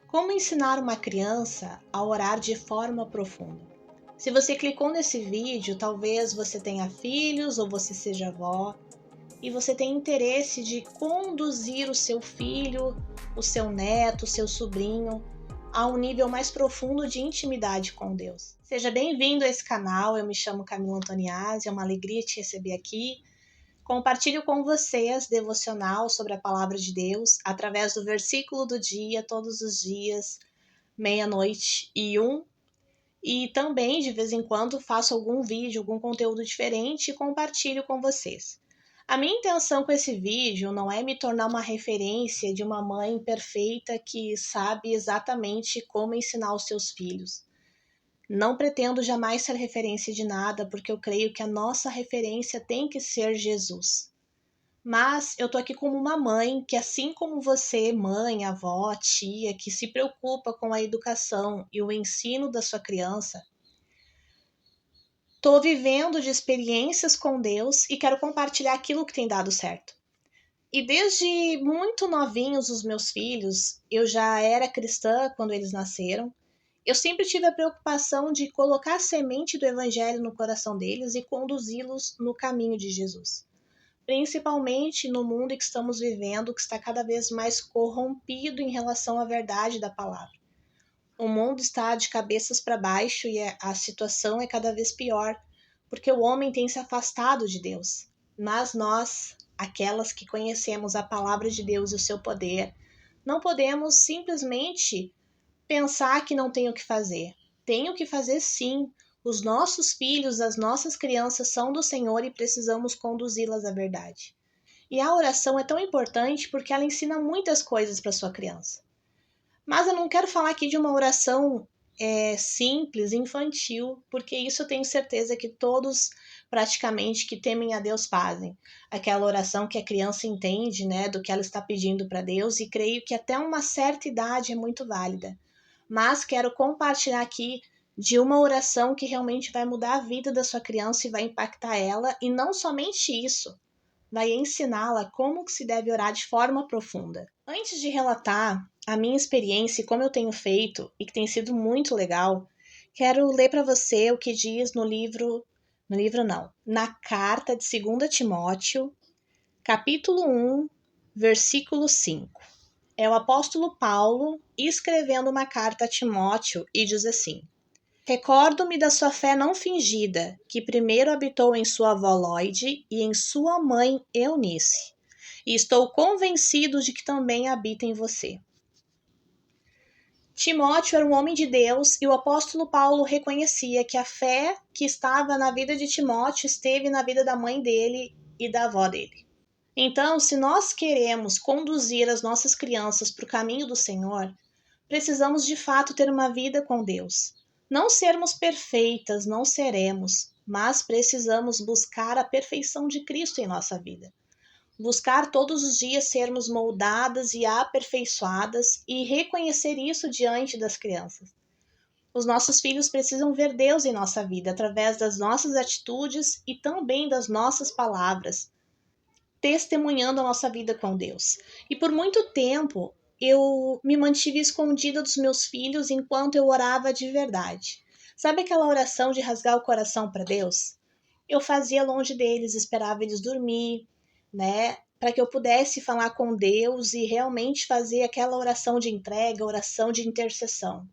Como ensinar uma criança a orar de forma profunda? Se você clicou nesse vídeo, talvez você tenha filhos ou você seja avó e você tenha interesse de conduzir o seu filho, o seu neto, o seu sobrinho a um nível mais profundo de intimidade com Deus. Seja bem-vindo a esse canal, eu me chamo Camila Antoniazzi, é uma alegria te receber aqui. Compartilho com vocês devocional sobre a palavra de Deus através do versículo do dia, todos os dias, 12:01. E também, de vez em quando, faço algum vídeo, algum conteúdo diferente e compartilho com vocês. A minha intenção com esse vídeo não é me tornar uma referência de uma mãe perfeita que sabe exatamente como ensinar os seus filhos. Não pretendo jamais ser referência de nada, porque eu creio que a nossa referência tem que ser Jesus. Mas eu tô aqui como uma mãe que, assim como você, mãe, avó, tia, que se preocupa com a educação e o ensino da sua criança, tô vivendo de experiências com Deus e quero compartilhar aquilo que tem dado certo. E desde muito novinhos os meus filhos, eu já era cristã quando eles nasceram. Eu sempre tive a preocupação de colocar a semente do evangelho no coração deles e conduzi-los no caminho de Jesus. Principalmente no mundo em que estamos vivendo, que está cada vez mais corrompido em relação à verdade da palavra. O mundo está de cabeças para baixo e a situação é cada vez pior, porque o homem tem se afastado de Deus. Mas nós, aquelas que conhecemos a palavra de Deus e o seu poder, não podemos simplesmente pensar que não tem o que fazer. Tem o que fazer sim. Os nossos filhos, as nossas crianças são do Senhor e precisamos conduzi-las à verdade. E a oração é tão importante porque ela ensina muitas coisas para sua criança. Mas eu não quero falar aqui de uma oração simples, infantil, porque isso eu tenho certeza que todos praticamente que temem a Deus fazem. Aquela oração que a criança entende, né, do que ela está pedindo para Deus, e creio que até uma certa idade é muito válida. Mas quero compartilhar aqui de uma oração que realmente vai mudar a vida da sua criança e vai impactar ela, e não somente isso, vai ensiná-la como que se deve orar de forma profunda. Antes de relatar a minha experiência e como eu tenho feito, e que tem sido muito legal, quero ler para você o que diz na carta de 2 Timóteo, capítulo 1, versículo 5. É o apóstolo Paulo escrevendo uma carta a Timóteo e diz assim: Recordo-me da sua fé não fingida, que primeiro habitou em sua avó Lóide e em sua mãe Eunice, e estou convencido de que também habita em você. Timóteo era um homem de Deus e o apóstolo Paulo reconhecia que a fé que estava na vida de Timóteo esteve na vida da mãe dele e da avó dele. Então, se nós queremos conduzir as nossas crianças para o caminho do Senhor, precisamos de fato ter uma vida com Deus. Não sermos perfeitas, não seremos, mas precisamos buscar a perfeição de Cristo em nossa vida. Buscar todos os dias sermos moldadas e aperfeiçoadas e reconhecer isso diante das crianças. Os nossos filhos precisam ver Deus em nossa vida através das nossas atitudes e também das nossas palavras, testemunhando a nossa vida com Deus. E por muito tempo eu me mantive escondida dos meus filhos enquanto eu orava de verdade. Sabe aquela oração de rasgar o coração para Deus? Eu fazia longe deles, esperava eles dormir, né? Para que eu pudesse falar com Deus e realmente fazer aquela oração de entrega, oração de intercessão.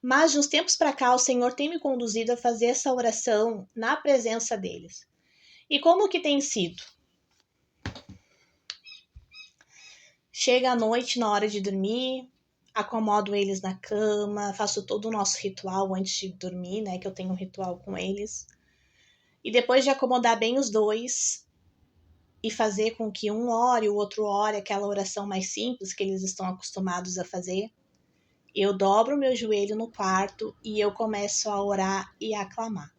Mas de uns tempos para cá, o Senhor tem me conduzido a fazer essa oração na presença deles. E como que tem sido? Chega à noite, na hora de dormir, acomodo eles na cama, faço todo o nosso ritual antes de dormir, né? Que eu tenho um ritual com eles. E depois de acomodar bem os dois e fazer com que um ore e o outro ore, aquela oração mais simples que eles estão acostumados a fazer, eu dobro o meu joelho no quarto e eu começo a orar e a clamar.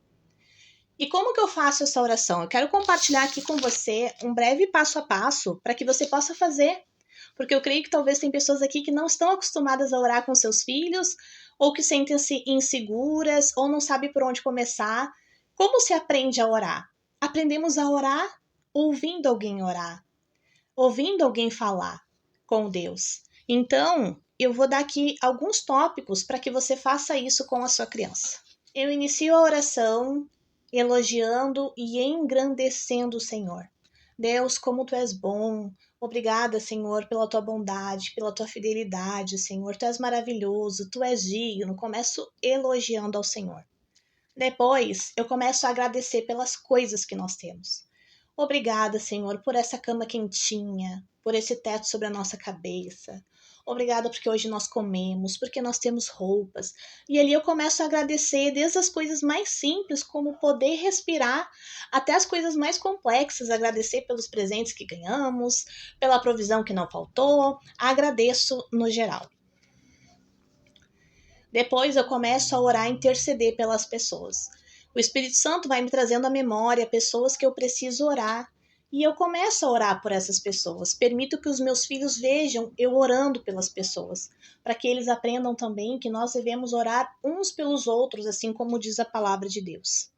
E como que eu faço essa oração? Eu quero compartilhar aqui com você um breve passo a passo para que você possa fazer. Porque eu creio que talvez tem pessoas aqui que não estão acostumadas a orar com seus filhos, ou que sentem-se inseguras, ou não sabem por onde começar. Como se aprende a orar? Aprendemos a orar ouvindo alguém falar com Deus. Então, eu vou dar aqui alguns tópicos para que você faça isso com a sua criança. Eu inicio a oração elogiando e engrandecendo o Senhor. Deus, como Tu és bom. Obrigada, Senhor, pela Tua bondade, pela Tua fidelidade, Senhor. Tu és maravilhoso, Tu és digno. Começo elogiando ao Senhor. Depois, eu começo a agradecer pelas coisas que nós temos. Obrigada, Senhor, por essa cama quentinha, por esse teto sobre a nossa cabeça. Obrigada porque hoje nós comemos, porque nós temos roupas. E ali eu começo a agradecer desde as coisas mais simples, como poder respirar, até as coisas mais complexas. Agradecer pelos presentes que ganhamos, pela provisão que não faltou. Agradeço no geral. Depois eu começo a orar e interceder pelas pessoas. O Espírito Santo vai me trazendo à memória pessoas que eu preciso orar. E eu começo a orar por essas pessoas. Permito que os meus filhos vejam eu orando pelas pessoas, para que eles aprendam também que nós devemos orar uns pelos outros, assim como diz a palavra de Deus.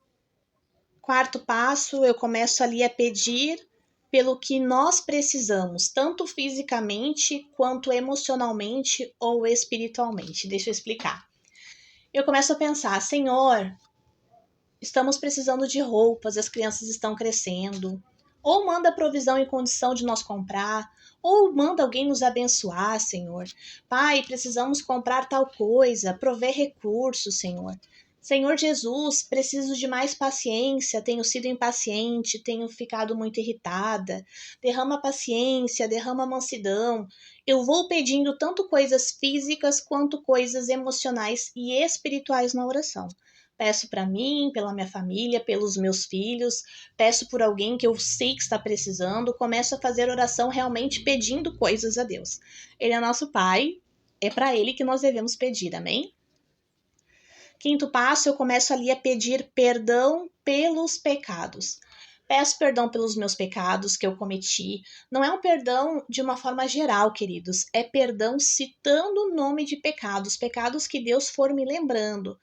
Quarto passo, eu começo ali a pedir pelo que nós precisamos, tanto fisicamente quanto emocionalmente ou espiritualmente. Deixa eu explicar. Eu começo a pensar, Senhor, estamos precisando de roupas, as crianças estão crescendo. Ou manda provisão em condição de nós comprar, ou manda alguém nos abençoar, Senhor. Pai, precisamos comprar tal coisa, prover recursos, Senhor. Senhor Jesus, preciso de mais paciência, tenho sido impaciente, tenho ficado muito irritada. Derrama paciência, derrama mansidão. Eu vou pedindo tanto coisas físicas quanto coisas emocionais e espirituais na oração. Peço para mim, pela minha família, pelos meus filhos, peço por alguém que eu sei que está precisando, começo a fazer oração realmente pedindo coisas a Deus. Ele é nosso Pai, é para Ele que nós devemos pedir, amém? Quinto passo, eu começo ali a pedir perdão pelos pecados. Peço perdão pelos meus pecados que eu cometi. Não é um perdão de uma forma geral, queridos. É perdão citando o nome de pecados, pecados que Deus for me lembrando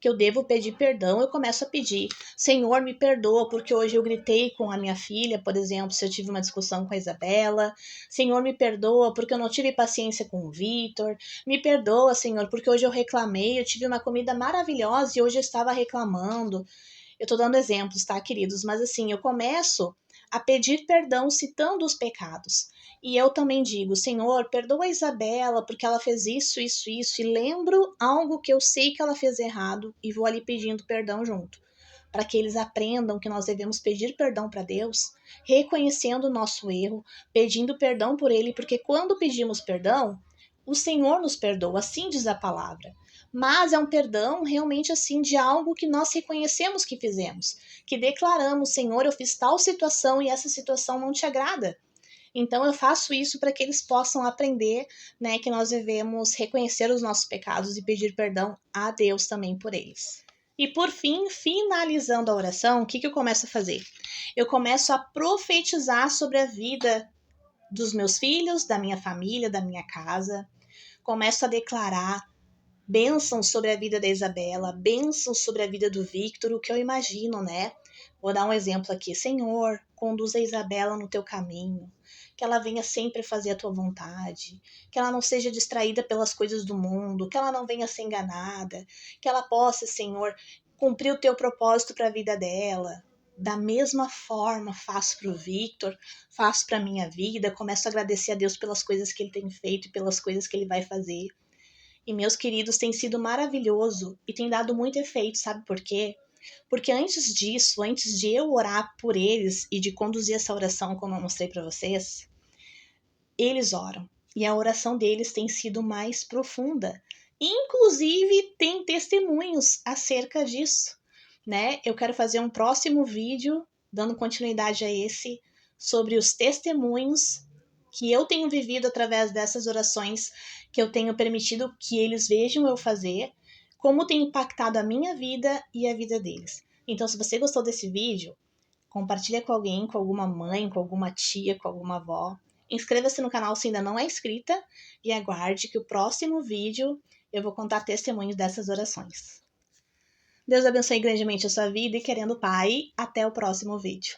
que eu devo pedir perdão, eu começo a pedir, Senhor, me perdoa, porque hoje eu gritei com a minha filha, por exemplo, se eu tive uma discussão com a Isabela. Senhor, me perdoa, porque eu não tive paciência com o Vitor. Me perdoa, Senhor, porque hoje eu reclamei, eu tive uma comida maravilhosa e hoje eu estava reclamando. Eu tô dando exemplos, tá, queridos? Mas assim, eu começo a pedir perdão citando os pecados. E eu também digo, Senhor, perdoa a Isabela porque ela fez isso, isso, isso. E lembro algo que eu sei que ela fez errado e vou ali pedindo perdão junto. Para que eles aprendam que nós devemos pedir perdão para Deus, reconhecendo o nosso erro, pedindo perdão por ele, porque quando pedimos perdão, o Senhor nos perdoa, assim diz a palavra. Mas é um perdão realmente assim de algo que nós reconhecemos que fizemos, que declaramos, Senhor, eu fiz tal situação e essa situação não te agrada. Então eu faço isso para que eles possam aprender, né, que nós devemos reconhecer os nossos pecados e pedir perdão a Deus também por eles. E por fim, finalizando a oração, o que eu começo a fazer? Eu começo a profetizar sobre a vida dos meus filhos, da minha família, da minha casa. Começo a declarar bênçãos sobre a vida da Isabela, bênçãos sobre a vida do Victor, o que eu imagino, né? Vou dar um exemplo aqui. Senhor, conduza a Isabela no teu caminho, que ela venha sempre fazer a tua vontade, que ela não seja distraída pelas coisas do mundo, que ela não venha ser enganada, que ela possa, Senhor, cumprir o teu propósito para a vida dela. Da mesma forma, faço para o Victor, faço para a minha vida, começo a agradecer a Deus pelas coisas que ele tem feito e pelas coisas que ele vai fazer. E meus queridos, tem sido maravilhoso e tem dado muito efeito, sabe por quê? Porque antes disso, antes de eu orar por eles e de conduzir essa oração como eu mostrei para vocês, eles oram. E a oração deles tem sido mais profunda. Inclusive, tem testemunhos acerca disso, né? Eu quero fazer um próximo vídeo, dando continuidade a esse, sobre os testemunhos que eu tenho vivido através dessas orações que eu tenho permitido que eles vejam eu fazer, como tem impactado a minha vida e a vida deles. Então, se você gostou desse vídeo, compartilha com alguém, com alguma mãe, com alguma tia, com alguma avó. Inscreva-se no canal se ainda não é inscrita e aguarde que o próximo vídeo eu vou contar testemunhos dessas orações. Deus abençoe grandemente a sua vida e, querendo o Pai, até o próximo vídeo.